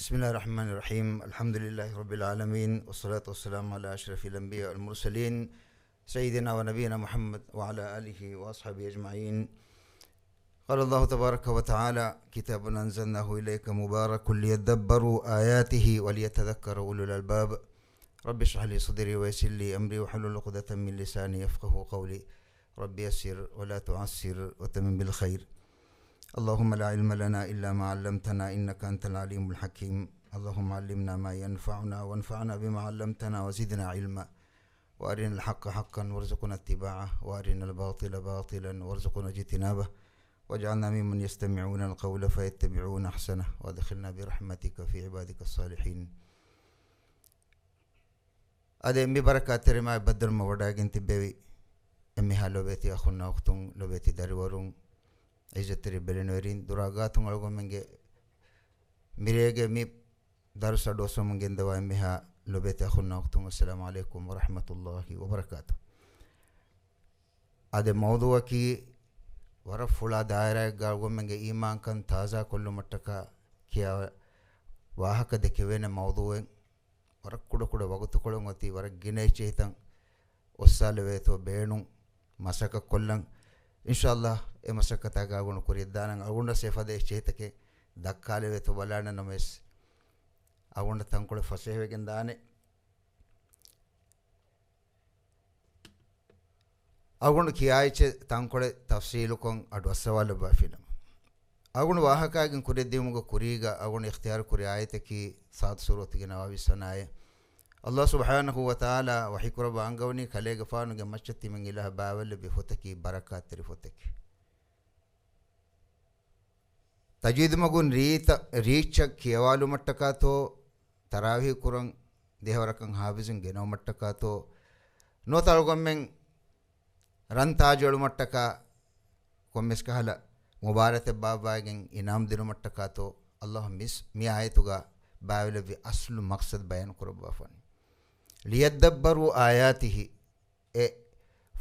بسم الله الرحمن الرحيم. الحمد لله رب العالمين، والصلاة والسلام على أشرف الأنبياء والمرسلين سيدنا ونبينا محمد وعلى آله وأصحابه أجمعين. قال الله تبارك وتعالى: كتاب أنزلناه إليك مبارك ليدبروا آياته وليتذكر أولو الألباب. رب اشرح لي صدري ويسر لي أمري واحلل عقدة من لساني يفقه قولي. رب يسر ولا تعسر وتمم بالخير. اللهم لا علم لنا إلا ما علمتنا إنك أنت العليم الحكيم. اللهم علمنا ما ينفعنا وانفعنا بما علمتنا وزدنا علما، وأرنا الحق حقا وارزقنا اتباعه، وأرنا الباطل باطلا وارزقنا اجتنابه، واجعلنا ممن يستمعون القول فيتبعون أحسنه، وادخلنا برحمتك في عبادك الصالحين. أدي أمي بركات رما بدر ما وداعين تبوي أمي هالو بيتي أخونا أختون لو بيتي دارورون عزتري بلنورين دراغاتون ألغو منجي ميريجي مي دارسا دوسو منجين دوا أميها لو بيتي أخونا أختون. السلام عليكم ورحمة الله وبركاته. أدي موضوع كي ورف فلا دائرة غالغو منجي إيمان كان تازا كل متكا كيا واحك دكيوين موضوع ورق كودا كودا وقت كودا ngoти ورق جيني چيتان وسالويتو بينو مساكا كلن إن شاء الله مساكا تاغا غونو كوريدانا أغونا سيفا دي چيتكي دكالويتو بلانا نمس أغونا تنكولي فسيحوي كنداني أغونا كيايچه تنكولي تفصيلو كون أدو السوال بافينم. أغونا واحكا غن كوريديموغا كوريغا أغونا اختيار كوري آيتكي سات سورة نواوي سنايا الله سبحانه وتعالى وحي كربا أنغوني خليغ فانو مچتي من إله باول بفتكي بركات ترفتكي تجيد مغون ريچ كيوالو متكاتو تراوي كورن ديهوركن حافظن گنو متكاتو نو تالغمن رنتاجولو متكا كومس كهلا مبارك باباگن انعام دينو متكاتو الله مي آيتوغا باول بي اصل مقصد بيان كربا فن ليدبروا آياته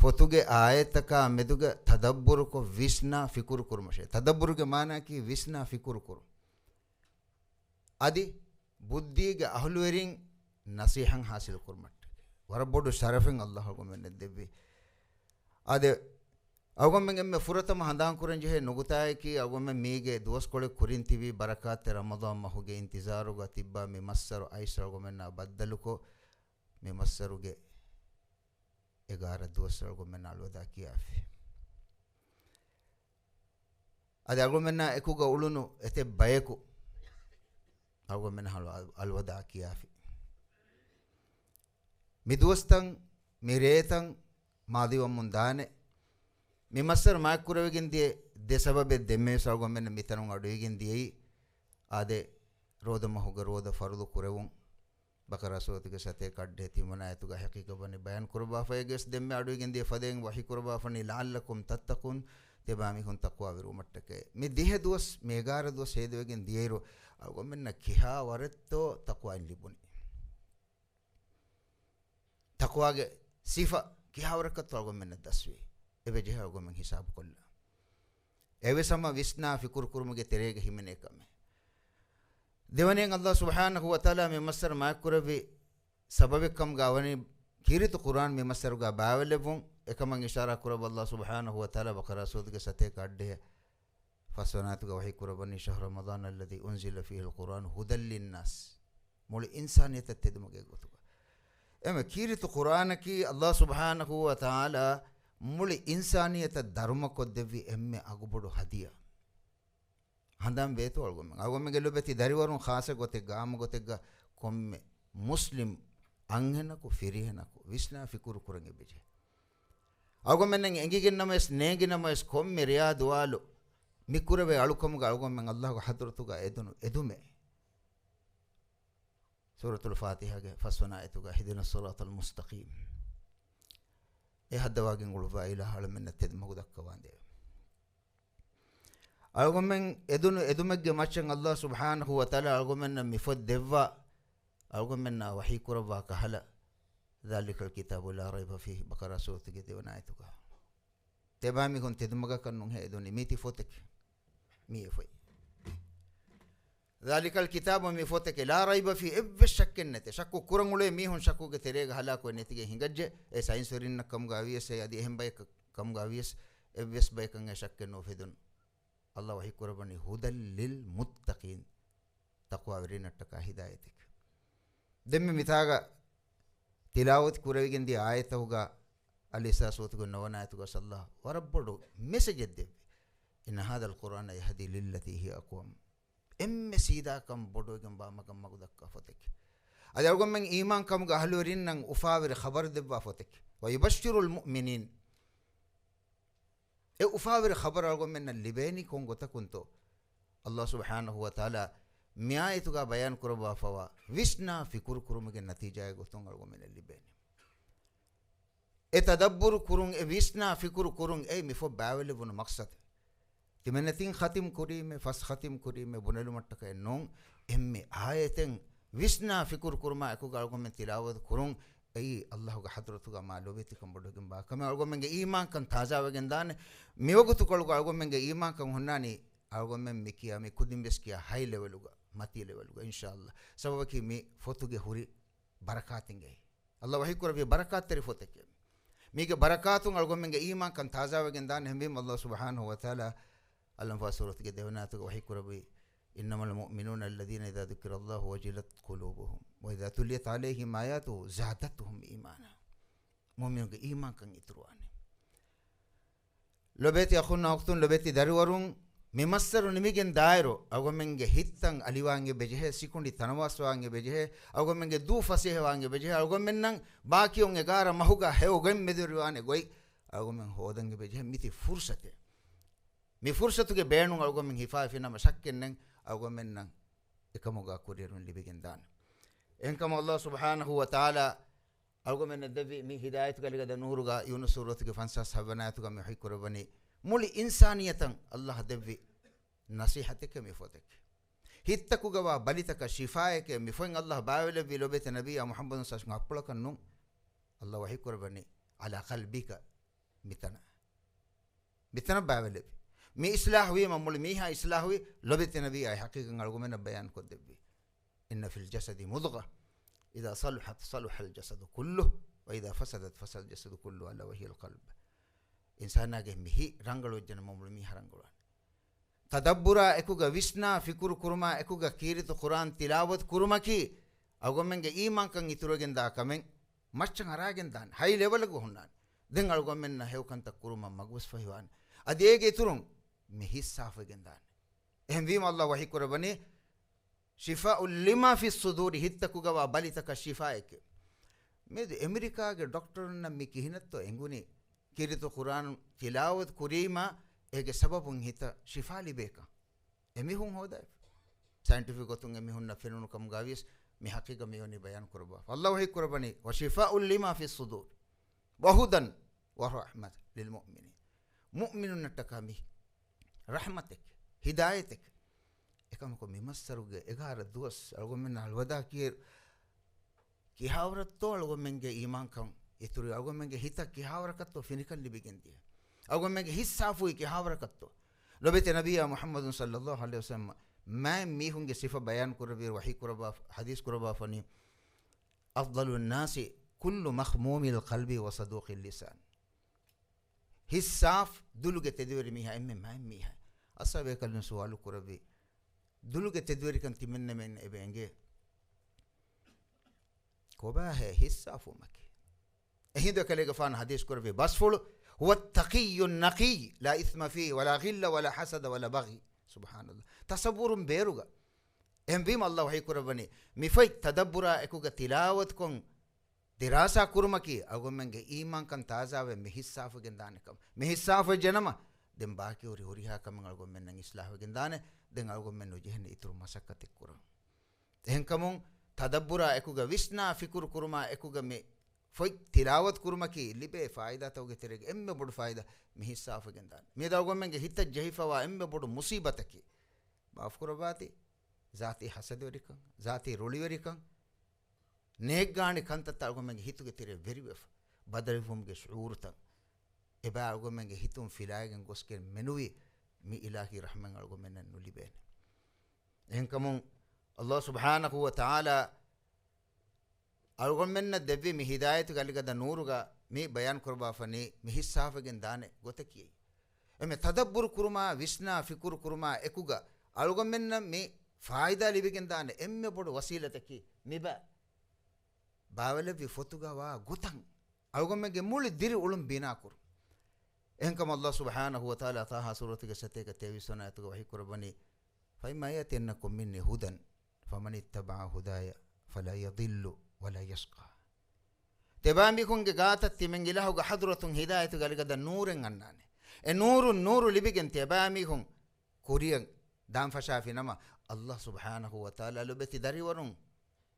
فتوگه آيتكا مدوگه تدبر کو وسنا فکر کرمشه. تدبر کے معنی کی وسنا فکر کرو ادي بديگه اهلورين نصيحن حاصل کرمٹ وربودو شرفن الله کو من دبي ادي أوغمن فرطة مهندان كورن جه نقطة كي أوغمن ميجة دوس كله كورين تبي بركات رمضان ما هو جه انتظاره غتيبا ممسر أيسر أوغمن نبدلكو ممسر وجه إغارة دوس أوغمن الودا كيافي أده أوغمن إكو غولونو إتى بايكو أوغمن الودا كيافي مدوستان ميريتان ماضي ومندانه ممسر ما كرويجندي ده سبب دمه سالغو من ميتانو أدويجندي آده رودا ما هو رودا فرضو كروون بكرة سوت كساتة كده تيمنا يتوجا حقيقة بني بيان كربا فيجس دمه أدويجندي فدين وحي كربا فني لعلكم تتقون تبامي هون تقوى برومتك مديه دوس ميجار دوس هيدويجندي يرو أقول من كيها ورتو تقوى اللي بني تقوى صفة كيها وركت أقول من التسوي إبه جه أقول من حساب كله إبه سما وسنا في كركرم के तेरे के हिमने कमे देवने अल्लाह सुब्हानहु व तआला में मसर मा कुरबी सबब कम गावनी खीरी तो कुरान में मसर गा बावले बुं एकमंग इशारा कुरब अल्लाह सुब्हानहु व तआला बकरा सूद के सते काट दे फसनात गा वही कुरबनी शहर रमजान الذي انزل فيه القران هدى للناس मोल इंसानियत तेदमगे गोतुगा एमे खीरी तो कुरान की अल्लाह सुब्हानहु व तआला मुली इंसानियत धर्म को देवी एम्मे अगुबड़ो हदिया हंदाम बेतो अगुमे गेलो बेती दरिवरुं खासे गोते गाम गोते गा कोम्मे मुस्लिम अंगेना को फिरिहेना को विस्ना फिकुर कुरंगे बेजे अगुमे नंगे एंगिगे नमस नेगे नमस कोम्मे रियाद वालो मिकुरवे अळुकम गा अगुमे अल्लाह को हदरतु गा एदुमे सूरतुल फातिहा गे फसना एतुगा हिदिना सिरातल मुस्तकीम هدواجن غلفا إلى حال من التد مقدك كواندي أرغمن إدمج ماشين الله سبحانه وتعالى أرغمن مفد دفا أرغمن وحي كربا كهلا ذلك الكتاب لا ريب فيه بقرة سورة كده ونايتك تبامي كنت تدمجا كنون هيدوني ميتي فوتك مية فوي ذلك الكتاب مي فوتك لا ريب في اب شك نت شك كورنغولي مي هون شكو كتريغ هلا كو نتيجه هنگج اي ساينس ورين كم غاويس يدي هم باي كم غاويس ابس باي كن شك نو فيدن الله وحي قربني هدى للمتقين تقوى ورين التكا هدايتك دم متاغا تلاوت كوريگن دي آية ہوگا الاساس وتگو نونا تگو صلى الله وربدو مسج دي ان هذا القران يهدي للتي هي اقوم ام سيدا كم بدو گم با مگم مگو دک فتك ادي اگم من ایمان کم گهلورين نن افاور خبر دبا فتك ويبشر المؤمنين اي افاور خبر اگم من اللبيني كونغو تكنتو الله سبحانه وتعالى ميايتوغا بيان كربا فوا ويسنا في كركرم کے نتیجہ گتون اگم من اللبيني اي تدبر كرون اي ويسنا في كركرم اي مفو باول بن مقصد تمنتين ختم كريم فس ختم كريم بنلو متك نون ام آيتن ويسنا في كركرما اكو اگم من تلاوت كرون اي الله حضرتوغا معلومات كم بدو با كما اگم من ایمان کن تازہ وگندان میوگتو کلو اگم من ایمان کن ہنانی اگم من مکیا می کودیم بس کیا ہائی لیولوگا متی لیولوگا انشاءاللہ سبب کی می فوتوگے ہوری برکاتنگے الله وحي كربي بركات تري فوتك ميك بركاتون اگم من ایمان کن تازہ وگندان هم الله سبحانه وتعالى الله سورة كدهنات وحي كربي إنما المؤمنون الذين إذا ذكر الله وجلت قلوبهم وإذا تليت عليهم آياته زادتهم إيمانا مؤمنون إيمان كان يترواني لو بيتي أخونا أختون لو بيتي دارورون ممسر نميجن دايرو أو منجه هيتان أليوانجي بجه سيكوندي تنواس وانجي بجه أو منجه دو فسيه وانجي بجه أو منن باكيون غارا مهوغا هيو غم مدرواني غوي أو من هودنجي بجه ميتي فرصته mi fursatu ke beenu algo min hifa fina mashakken nen algo men nan ikamoga kurirun libigin dan en kam Allah subhanahu wa ta'ala algo men devi mi hidayat galiga da nuruga yunus suratu ke fansa sabanatu ga mi hikurabani muli insaniyatan Allah devi nasihatike mi fotek hittaku gawa balitaka shifaye ke mi foin Allah baawele bi lobet nabiy muhammad sallallahu alaihi wasallam apula kannu Allah wa hikurabani ala qalbika mitana baawele مي إصلاحوي ممول ميها إصلاحوي لبت نبي أي حقيقة نقولنا بيان كذبي إن في الجسد مضغة إذا صلحت صلح الجسد كله وإذا فسدت فسد الجسد كله ألا وهي القلب إنسان ناجه ميه رانغلو جن ممول ميها رانغلو تدبرا إكوغا ويسنا فكر كرما إكوغا كيرت القرآن تلاوت كرما كي أقول من إيمان كان يتروجن دا كمن ماشان هراجن دان هاي ليفل كهونان دين أقول من نهيو كان تكرما مغوس فيوان أديك يترون مهي صافي جندان هم فيما الله وحي كربني شفاء لما في الصدور هتكو غوا بالتك شفاءك مد امريكا کے ڈاکٹر نہ مکی ہنت تو انگونی کیرت قرآن تلاوت کریما ایک سبب ہتا شفاء لبیکا امی ہوں ہودا سائنٹیفک تو امی ہن فنون کم گاویس می حقیقت می ونی بیان کربا الله وحي كربني وشفاء لما في الصدور وهدى ورحمة للمؤمنين مؤمن نتكامي رحمتك هدايتك إكام كم يمسروا إغار الدوس ألقوا من الودا كي هاورت تو ألقوا من إيمان كم يتوري ألقوا من هيتا كي هاورت كتو فينيكال اللي بيجنديه ألقوا من هيسافوي كي هاورت كتو لو بيت النبي محمد صلى الله عليه وسلم ما ميهون صفة بيان كربير وحي كربا حديث كربا فني أفضل الناس كل مخموم القلب وصدوق اللسان هساف دلوك تدوير ميها ما ميها أصابي كلن سؤال كربي دلوك تدوير كان تمنى من إبنجي كوبا هي هساف ومكي هيدا كليك فان حديث كربي بس فلو هو التقي النقي لا إثم فيه ولا غل ولا حسد ولا بغي سبحان الله تصبر بيروغا ام بيم الله وحي كربني مفيك تدبرا اكوغا تلاوت كون دراسة كرمكي اقول من ايمان كان تازا ومحساف گندانكم محساف جنما دم باقي وري هوريها كم اقول من اصلاح گندانه دن اقول من وجهن اترو مسكت كرم ان كمون تدبرا اكوغا وسنا فكر كرما اكوغا مي فوي تلاوت كرمكي لبي فائدة توغي تريگ ام بڑ فائدة محساف گندان مي دا اقول من هيت جهيفا وا ام بڑ مصيبتكي بافكر باتي ذاتي حسد وريكم ذاتي رولي وريكم نيغاني كانت تاغو من هيتو تيري فيري وف بدرفهم کے شعور تا ابا اگو من هيتون فيلاگن گوسكن منوي مي الهي رحمن اگو من نولي بين එහෙන්කමුන් අල්ලාහ් සුබ්හානහු වතාලා අල්ගොම්මෙන්න දෙවි මි හිදායතු ගලිගද නූරුගා මේ බයන් කරබා ෆනි මි හිස්සාෆගෙන් දානේ ගොත කී එමෙ තදබ්බුර් කුරුමා විස්නා ෆිකුර් කුරුමා එකුගා අල්ගොම්මෙන්න මේ ෆායිදා ලිබිගෙන් දානේ එම්මෙ පොඩු වසීලතකි මිබ බාවලෙවි ෆොතුගා වා ගොතන් අල්ගොම්මෙගේ මුලි දිරි උළුම් බිනා කුරු එහෙන්කම අල්ලාහ් සුබ්හානහු වතාලා තාහා සූරතික සතේක 23 අයතුග වහී කරබනි ෆයිමා යතින්නකුම් මින්නි හුදන් ෆමන් ඉත්තබා හුදාය ෆලා යදිල්ලු වලා යස්කා තෙබාම්බිකුන්ගේ ගාතත් තිමෙන් ඉලාහුගේ හදරතුන් හිදායතු ගලිගද නූරෙන් අන්නානේ ඒ නූරු ලිබිගෙන් තෙබාම්බිකුන් කුරියන් දාම් ෆෂාෆි නම අල්ලාහ් සුබ්හානහු වතාලා ලබති දරිවරුන්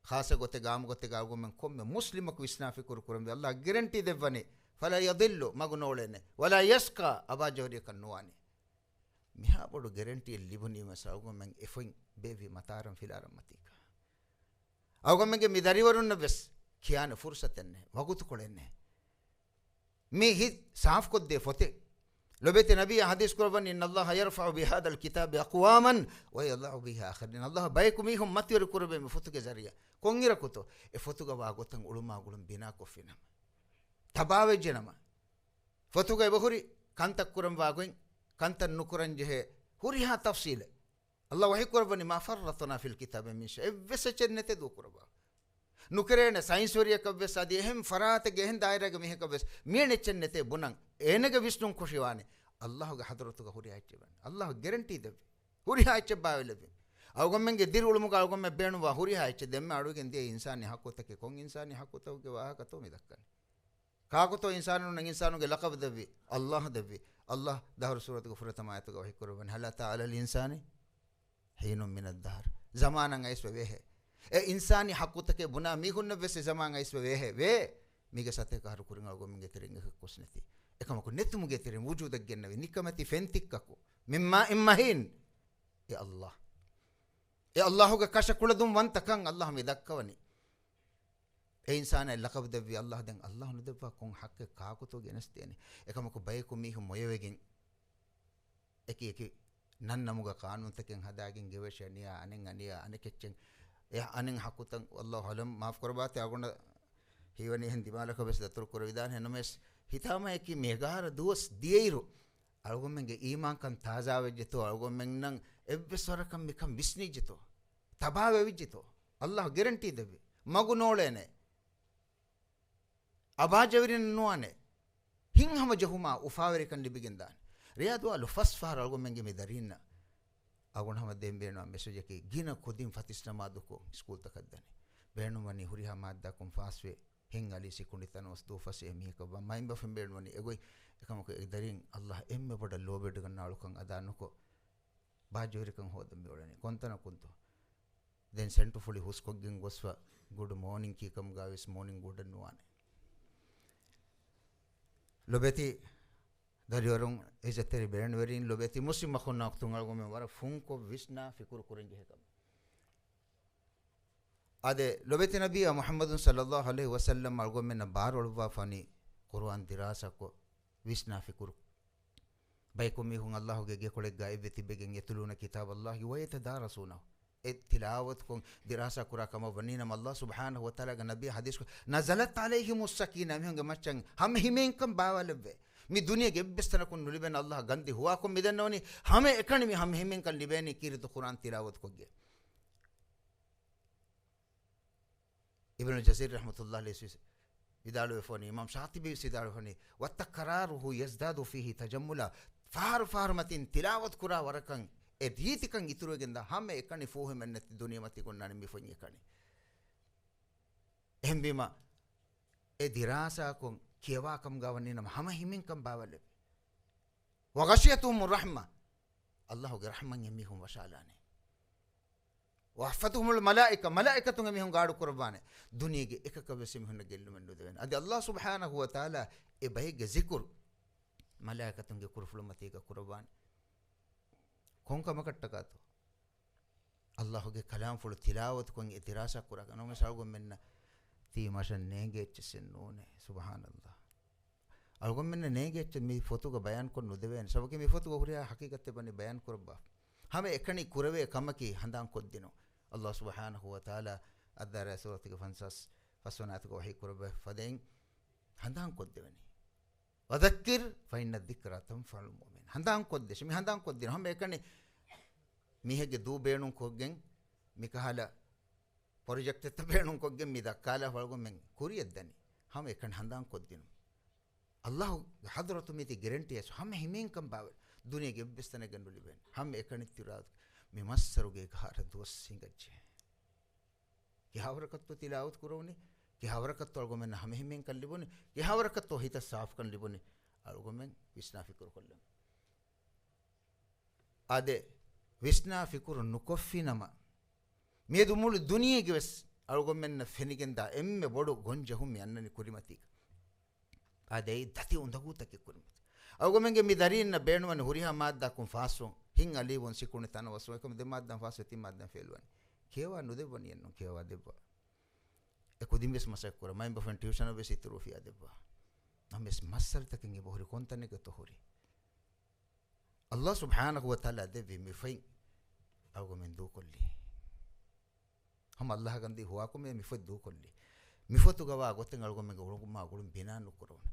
ખાસ ගොතේ ගාම ගොතේ ගාගොමෙන් කොම්මෙ මුස්ලිමක විස්නාෆි කුරුකුරම් අල්ලාහ් ගැරන්ටි දෙවනේ ෆලා යදිල්ලු මගුනෝලෙන්නේ වලා යස්කා අබාජෝරිය කන්නුවානේ මිහා බොඩු ගැරන්ටි ලිබුනීම සවගොමෙන් එෆින් බේවි මතාරම් ෆිලාරම් මතිකා අවගොමෙන්ගේ මි දරිවරුන් වෙස් කියාන ෆුර්සතන්නේ වගුතු කොලෙන්නේ මේ හි සාෆ් කොද්දේ ෆොතේ ලොබෙති නබී හදීස් කරවන්නේ ඉන්නල්ලාහ යර්ෆඋ බිහාදල් කිතාබි අක්වාමන් වයල්ලහු බිහා ආඛරින් අල්ලාහ් බයිකුම් මිහුම් මතිවර කුරබෙ මි ෆොතුගේ ජරියා කොංගිර කුතෝ ඒ ෆොතුගා වාගොතන් උළුමා ගුළුම් බිනා කොෆිනම තබාවෙජනම ෆොතුගේ බහුරි කන්තක් කුරම් වාගොන් කන්තන් නුකුරන් ජෙහෙ හුරිහා තෆ්සීල අල්ලාහ් වහී කරවන්නේ මා ෆර්රතනා ෆිල් කිතාබි මින් ෂයි එවසචෙන්නතේ දෝ කුරබා නුකරේන සයින්ස් වරියක් අබ්බස් අදී එහෙම් ෆරාතගේ එහෙන් දායරගේ මෙහෙක බස් මියනෙච්චන්නතේ බුණන් ඒනගේ විස්නුන් කුෂිවානේ අල්ලාහ්ගේ හදරතුක හුරිහාච්චබන් අල්ලාහ් ගැරන්ටි දෙවි හුරිහාච්චබාවෙලෙවි අවගොම්මෙන්ගේ දිරුළුමුක අවගොම්මෙ බේණුවා හුරිහාච්ච දෙම්ම අඩුගෙන් දිය ඉන්සානි හක්කොතකේ කොන් ඉන්සානි හක්කොතවගේ වාහකතෝ මිදක්කන්නේ කාකතෝ ඉන්සානුන් නම් ඉන්සානුගේ ලකබ දෙවි අල්ලාහ් දෙවි අල්ලාහ් දහර සූරතුක ෆුරතමායතුක වහී කරවන හලතා අලල් ඉන්සානි හීනුම් මිනද් දහර් zamanan අයිස් වෙහෙ ඒ ඉන්සානි හක්කුතකේ බුනා මිහුන්න වෙස් zaman අයිස් වෙහෙ වේ මිගේ සතේ කාරු කුරින් අවගොම්මගේ තෙරින් එක කොස් නැති එකමක නෙතුමුගේ තෙරින් වුජුදක් ගෙන්නවේ නිකමති ෆෙන්තික්කකෝ මිම්මා ඉම්මහින් ඒ අල්ලාහ්ගේ කෂ කුලදුම් වන්තකන් අල්ලාහ් මේ දක්කවනි ඒ ඉන්සානයි ලකබ දෙවි අල්ලාහ් දැන් අල්ලාහ් නුදෙපා කොන් හක්කේ කාකුතෝ ගෙනස්තේනේ එකමක බයකු මිහු මොයවෙගෙන් එකි නන්නමුග කානුන්තකෙන් හදාගෙන් ගෙවෂණියා අනෙන් අනියා අනෙකෙච්චෙන් එයා අනෙන් හකුතන් අල්ලාහ් හලම් මාෆ් කරබාත යගොන්න හීවනි හෙන් දිමාලක බස් දතුරු කර විදාන හෙනමස් හිතාම එකි මේගාර දුවස් දියයිරු අල්ගොම්මෙන්ගේ ඊමාන් කන් තාසා වෙජ්ජතෝ අල්ගොම්මෙන් නම් එබ්බසරකම් මිකම් විස්නීජතෝ තබාවෙ විජ්ජතෝ අල්ලාහ් ගැරන්ටි දෙවි මගු නෝලේනේ අබාජවරින් නුවනේ හින්හම ජහුමා උෆාවරිකන් ලිබිගෙන් දාන රියාදු අලු ෆස්ෆාර අල්ගොම්මෙන්ගේ මේ දරින්න අගොනහම දෙම් බේනවා මෙසේජ් එකේ ගින කොදින් ෆතිස්නමා දුකෝ ස්කූල් තකද්දනේ බේනුමනි හුරිහා මාද්දා ෆාස්වේ හින් අලි සිකුණිතනොස් දෝෆසේ මිහක බමයින් බෆෙන් බේනුමනි එගොයි එකමක දරින් අල්ලාහ් එම්මෙ පොඩ ලෝබෙඩ ගන්නාලුකන් අදානකෝ බාජෝරිකන් හොදම් බේවලනේ කොන්තන කුන්තෝ then sent to fully huskoggen goswa good morning kikam gavis morning good nuane lobeti dariorun ejeteri beren verin lobeti muslim makhonna tungal gome wara funko visna fikur kurenje hekam ade lobeti nabiy muhammadun sallallahu alaihi wasallam algome na bar olwa fani quran dirasa ko visna fikur baykum mi hun allah ge kole gaibe tibegen yetuluna kitab allah wa yatadarasuna तिलावत को दिरासा कुरा कम वनीनम अल्लाह सुब्हानहु व तआला का नबी हदीस को नज़लत अलैहिमुस सकीना में होंगे मचंग हम हिमें कम बावलवे मी दुनिया के बिस्तर को नुलिबन अल्लाह गंदी हुआ को मिदनोनी हमें एकण में हम हिमें कल लिबेनी की तो कुरान तिलावत को गे इब्न जसीर रहमतुल्लाह अलैहि विदालु फनी इमाम शातिबी सिदालु फनी व तकरारुहु यज़दादु फीही तजम्मुला फार मतिन तिलावत कुरा वरकं ए रीतिकं इतुरुගෙන්ද හැම එකනේ ෆෝහෙ මෙන්නති දුනිය මත කොන්නනේ මිෆොන් එකනේ එහෙම්බීම ඒ දිරාසා කොන් කියවාකම් ගවන්නේ නම් හැම හිමින්කම් බාවල වගෂියතුම් රහ්මා අල්ලාහ්ගේ රහමන් යමිහුම් වශාලානේ වහෆතුහුල් මලායිකතුන් යමිහුම් ගාඩු කුර්බානේ දුනියගේ එකක වෙසිම හොන්න ගෙල්ලුමෙන් දුදෙන අද අල්ලාහ් සුබ්හානහු ව තාලා ඒ බයිගේ zikr මලායිකතුන්ගේ කුර්ෆුල මතීක කුර්බාන කොන්කම කට්ටකාතු අල්ලාහ්ගේ කලාම් ෆුල් තිලාවත් කොන් ඉතිරාසා කුරා කනෝ මෙසල්ගොම් මෙන්න තී මෂන් නේගෙච්චසෙන් නෝනේ සුබ්හානල්ලාහ් අල්ගොම් මෙන්න නේගෙච්ච මේ ෆොතුක බයන් කොන් නුදෙවෙන් සබකේ මේ ෆොතුක හුරියා හකීකත් බන්නේ බයන් කරබ්බා hame ekani kurave kamaki handan koddino Allah subhanahu wa ta'ala addara suratiga fansas faswanatuga wahi kurave faden handan koddevani wadakkir fa inna dhikra tanfa'ul mu'min handan koddesh mi handan koddino hame ekani mihege du beenun koggen mikahala project etta beenun koggen mi dakkala walgo men kuriyeddani hame ekani handan koddino Allah hadratu miti guarantee es hame himen kam bavel दुनिया के बिस्तने गंडुली बेन हम एकनित तिराद में मस्सरुगे घर दोस्त सिंगच्चे कि हावरकत तो तिलावत करोने कि हावरकत तो अलगो में हमें हिमें कर लिबोने कि हावरकत तो हिता साफ कर लिबोने अलगो में विस्ना फिक्र कर ले आदे विस्ना फिक्र नुकोफी नमा मैं दुमुल दुनिया के बस अलगो में न फेनिकेंदा एम्मे बड़ो गंजहु में अन्ननी कुरिमती आदे दती उंदगु तक कुरिमती awgomenge mi darinna beenuwani huriha madda kum faso hin ali won sikune tan waso ekom de madda faso ti madda felwani kewa nudebani enno kewa debba e kodimbes masak kora main bafan tuition obe situru fi adebba names masal takinge bohri kontane ke to hori Allah subhanahu wa ta'ala devi mi fai awgomen du kolli ham Allah gandi huwa ko me mi fo du kolli mi fotu gawa goten awgomenge uluguma gulum binanu korona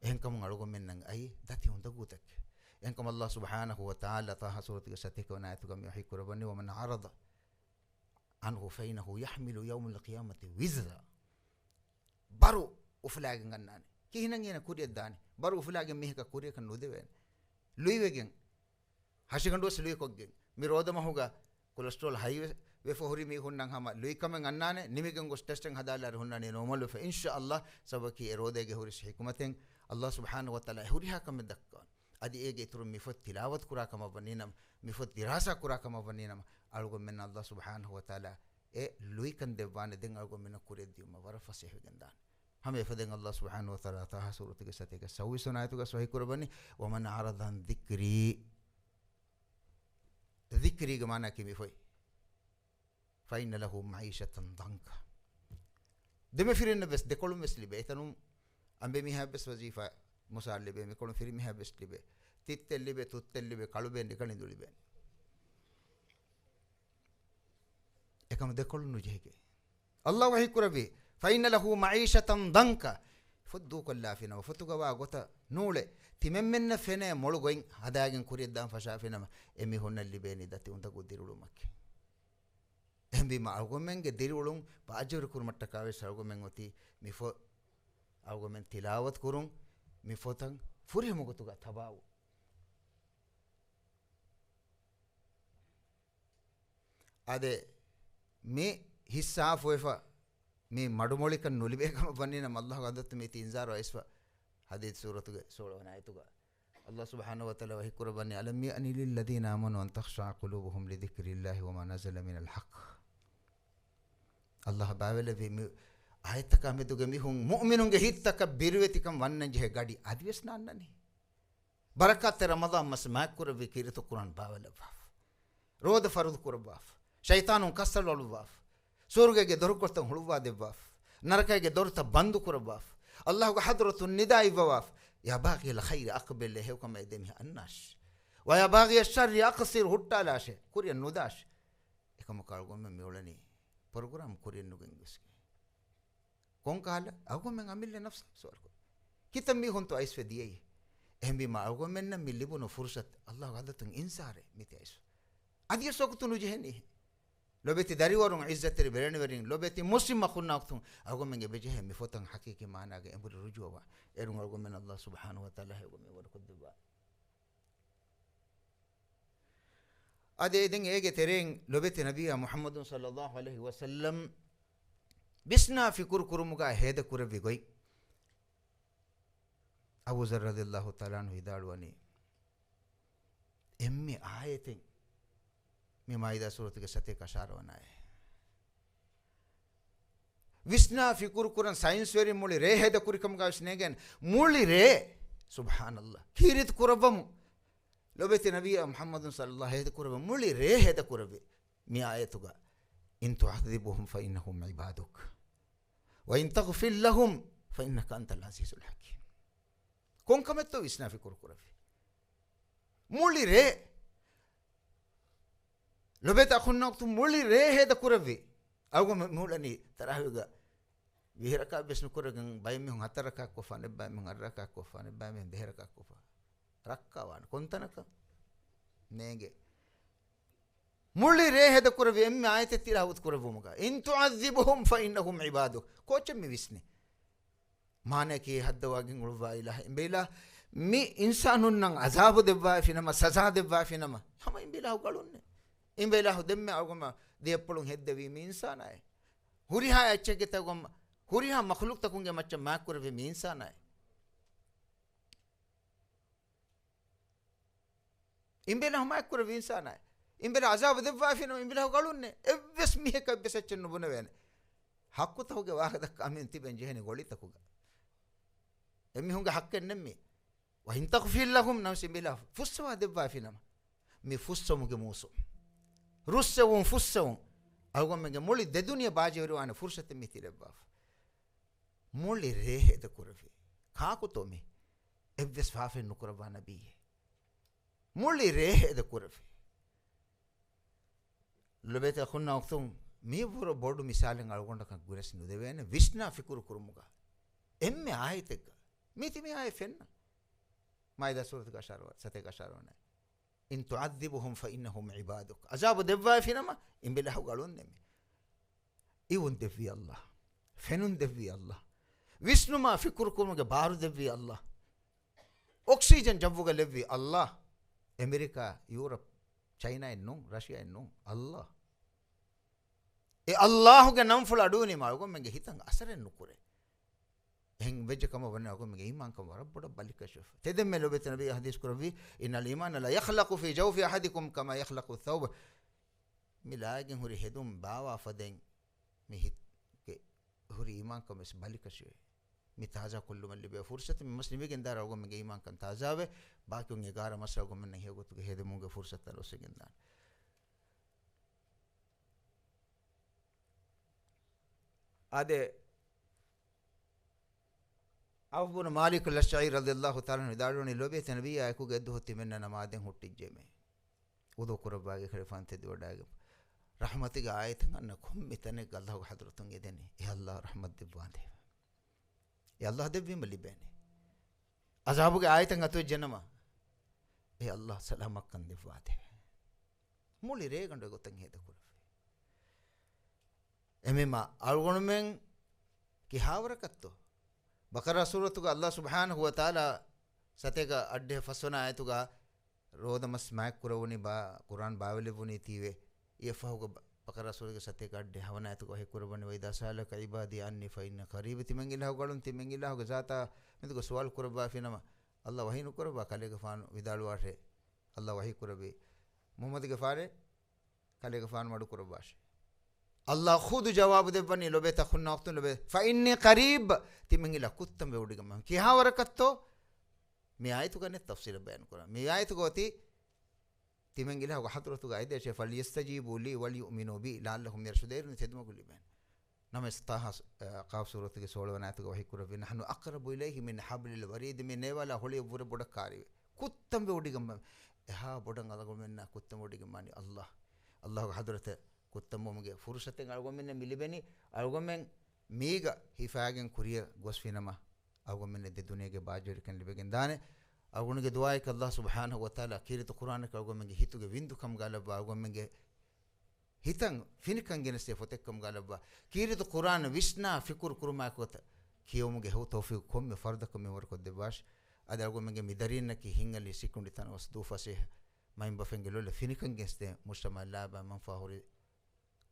enkam ngalugo mennang ai dati honda gutak enkam Allah subhanahu wa ta'ala taha surati satika wa ayatu kam yahi kurabani wa man arada anhu fainahu yahmilu yawm al-qiyamati wizra baru uflaage ngannani kihinan yena kuriyadani baru uflaage mihka kuriya kan nudewen luiwegen hashigandu sului koggen mi rodama huga cholesterol high we for hori mi hunnan hama lui kamen annane nimigen gos testing hadalar hunnani normal fa insha Allah sabaki erodege hori hikmaten Allah subhanahu wa ta'ala huriha kam dakkan adi ege tur mifot tilawat kura kama baninam mifot dirasa kura kama baninam algo men Allah subhanahu wa ta'ala e lui kan devane den algo men kure diuma wara fasih gendan hame faden Allah subhanahu wa ta'ala ta surati ke sate ke sawi sunayatu ka sahi kurbani wa man aradan dhikri ga mana ki mi foi fa inna lahu ma'ishatan danka deme firin bes de kolum meslibe etanum ambe mi habes wazifa musallibe mi kolum firi mi habes libe tittellibe tuttellibe kalube ndikani dulibe ekam de kolum nujege Allah wahi kurabi fa inna lahu ma'ishatan danka fuddu kullafina wa futuga wa gota nule timemmenna fene molugoin hadagen kuridan fashafina emi honna libe ni dati unda gudirulu makke embi ma algomenge dirulum bajur kurmatta kawe sargomen oti mifo algomen tilawat kurung mifotan furi mugotuga tabawu ade me hissa foefa me madumolikan nulibekam bannina Allah gandat me tinzaro isfa hadith suratuga 16 ayatuga Allah subhanahu wa ta'ala wahi kurabani alam ya'ni lil ladina amanu an takhsha qulubuhum li dhikrillahi wa ma nazala min al haqq Allah bawele be ayataka meduge mihun mu'minunge hittaka birwetikam wannanje gadi adwes nannani barakat ramadan mas makkur be kiratu quran bawele baf roda farud qurbaf shaytanun kasal walbaf surgege dorkortan huluwa debaf narakage dorta bandu qurbaf Allah ga hadratu nidai baf ya baghi al khair aqbil lahu kama yadmi annash wa ya baghi al sharri aqsir huttalashe kuriyan nudash ekam kalgo me meolani program kuriyan nugengus कौन कहाला अगो में अमिल नफ्स सोर को कितम भी हों तो ऐसे दिए ही हम भी माँ अगो में न मिली बोनो फुर्सत अल्लाह वादा तुम इंसार है मिते ऐसो आदिय सोक तो नुजे है नहीं लोबेती दारी वारों इज्जत तेरे बेरने वरिंग लोबेती मुस्लिम मखुन नाक तुम अगो में बेचे है मिफोतंग हकी के माना के एम्बुर रुजू हुआ एरुंग अगो में अल्लाह सुब्हानहु व तआला है अगो में वर खुद दुआ आदे दिन एक तेरेंग लोबेती नबी मुहम्मद सल्लल्लाहु अलैहि वसल्लम बिस्ना फिकुर कुरुमुगा हेद कुरबी गोई अबू ज़र रज़ियल्लाहु तआला अन्हु हिदाड़वनी एम्मे आयतें मी माइदा सूरत के सते का शारवना है विस्ना फिकुर कुरन साइंस वेरी मुली रे हेद कुरिकम का स्नेगन मुली रे सुभान अल्लाह खीरित कुरबम लोबेते नबी मुहम्मद सल्लल्लाहु अलैहि कुरबम मुली रे हेद कुरबी मी आयतुगा इन तुअज़िबुहुम फ़इन्नहुम इबादुक व इन तग़फ़िर लहुम फ़इन्नका अंतल अज़ीज़ुल हकीम कौन कमे तो विस्ना फिकुर कुरबी मुली रे lobeta khunna tu muli rehe da kuravi algo mulani tarahuga viheraka besnu kuragan baymi hun hataraka ko fane baymi arraka ko fane baymi deheraka ko fa rakkawan kontanaka nege muli rehe da kuravi emme ayate tilawut kuravumuga in tu'adhibuhum fa innahum ibaduk koche mi visne mane ki hadda wagin ulwa ilaha imbela mi insanun nan azabu debba finama saza debba finama hama imbela galunne imbela demme agoma deppulun heddevi mi insanae huriha achche tagom huriha makhluk takunge macca makurve mi insanae imbela makurve insanae imbela azabu debba finama imbela galunne evves miheka besachenu bunavene hakku tahuge wahada kamen tiben jehene goli takuga emmi hunga hakken nemmi wa in taghfir lahum namsi bila fuswa debba finama mi fussumuge musu russewun fussewun algomenge muli de dunya bajeru ana fursate mi tirebba muli rehe de kurfi kaaku tomi evves fafe nukurba nabiye muli rehe de kurfi lobeta khunna oktum mi buro bodu misalen algonda kan guresnu devene vishna fikur kurumuga emme aytek miti mi ay fenna maida surat ka sharwa sate ka sharwana in tu'adhibuhum fa innahum ibaduk azab debba finama in bilahu galun nemi iwun devi allah fenun devi allah vishnu ma fikur kurumuga baru devi allah oxygen jabbuga levi allah america europe china ennu russia ennu allah e allah ge nam ful aduni malgo menge hitan asaren nukure hen vejja kama wanne ago mege iman kam rabbuda balikashuf tedem me lobet nabi hadis kuravi inal iman la yakhlaqu fi jawfi ahadikum kama yakhlaqu thawb milagin huri hedum bawa faden mi hit ke huri iman kam es balikashu mi taza kullu man libe fursat mi muslimi gen dar ago mege iman kan taza ve baki un 11 masra ago men hego tu hedum ge fursat alo segen dan ade Abu Malik al-Ash'ari radiyallahu ta'ala anhu daloni lobe nabiy ayku geddu hotti menna namaden huttijje me udo kurabage khalifante dodage rahmatiga ayatan anna khummi tane gallahu hadratun edeni ya allah rahmat dibwande ya allah debbi malibene azabuge ayatan atu janama ya allah salamak kan dibwade muli re gande gotan heda kurave emema algonmen ki hawrakatto Bakara suratuga Allah subhanahu wa ta'ala satega adde fasona ayatuga rodamas mak kurawuni ba Quran bawlevuni tive yefahuga Bakara suratuga satega adde hawana ayatuga he kurawani wa idha salaka ibadi anni fa inna qarib timengila galun timengila ga zata meduga sawal kuraba finama Allah wahinu kuraba kalega fan vidalu wate Allah wahi kurabi Muhammad ge fare kalega fan madu kurabash Allah khud jawab debani lobeta khunna waqtun lobe fa inni qarib timengila kuttam be udigam ki hawarakatto me ayatu gane tafsir bayan kora me ayatu goti timengila ga hadratu ga ide she fal yastajibu li wal yu'minu bi la'allahum yarshudun tedma kulli bayan nam istaha qaf surat ke 16 ayatu ga wahi kura bi nahnu aqrabu ilayhi min hablil warid min newala holi bura bodakari kuttam be udigam ha bodan alago menna kuttam udigam mani Allah ga hadrate kuttamuge fursate algomenne milibeni algomen miga hifagen kuriya gosfinama algomenne de duniyage bajori kan libegen dane algonige duai ka Allah subhanahu wa ta'ala kirit qur'an ka algomenge hituge windu kam galaba algomenge hitan finikan geneste fotek kam galaba kirit qur'an visna fikur kurma kota kiyomuge ho tawfiq komme farda komme wor ko debash ad algomenge midarinna ki hingali sikundi tan wasdu fasih maim bafengelo le finikan geneste mustama laba manfahuri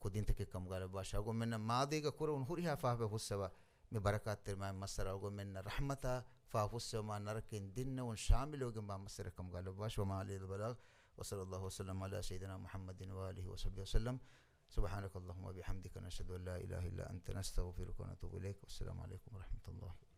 kudinte ke kam gala basha go menna maade ga kurun huriha fahbe hussawa me barakat ter ma masara go menna rahmata fa hussawa narakin dinna un shamil go ma masara kam gala basha ma alil balagh wa sallallahu wasallam ala sayidina muhammadin wa alihi wa sahbihi wasallam subhanakallahumma bihamdika nashhadu an la ilaha illa anta nastaghfiruka wa natubu ilayk wassalamu alaykum wa rahmatullahi